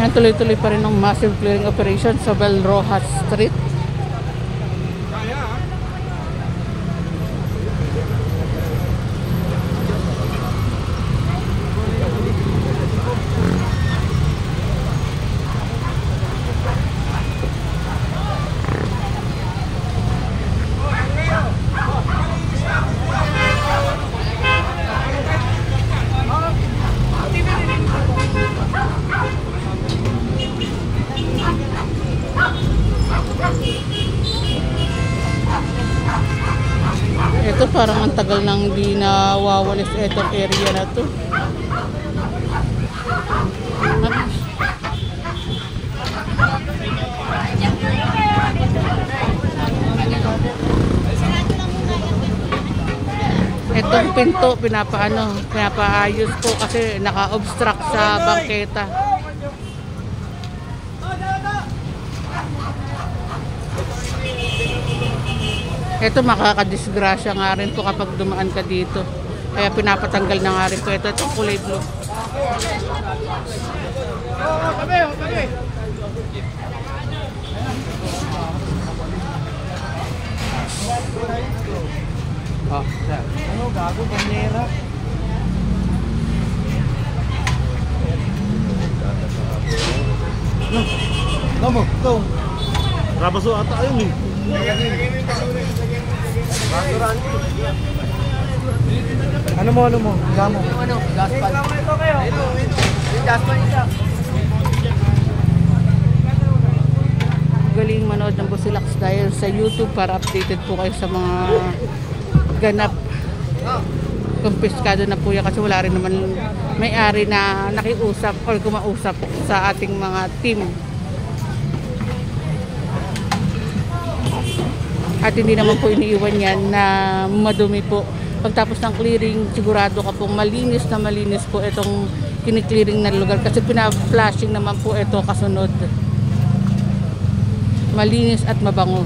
Yan, tuloy-tuloy pa rin ng massive clearing operation sa Bel Rojas Street. Ito parang ang tagal nang di nawawalis itong area na to. Itong pinto pinapaayos po kasi naka-obstruct sa bangketa. Ito makakadisgrasya nga rin po kapag dumaan ka dito. Kaya pinapatanggal na nga rin po ito. Itong kulay blue. Ano gago, banyera? Kamu, go. Rabaso ata ayun eh. Ano mo? Gamo. Ano? Gaspan. Ito kayo. Gaspan isa. Galing manood ng Busilak Style sa YouTube para updated po kayo sa mga ganap. Kumpiskado na po yan kasi wala rin naman may-ari na nakiusap or kumausap sa ating mga team. At hindi naman po iniiwan yan na madumi po. Pagtapos ng clearing, sigurado ka pong malinis na malinis po itong kiniklearing na lugar. Kasi pina-flashing naman po ito kasunod. Malinis at mabango.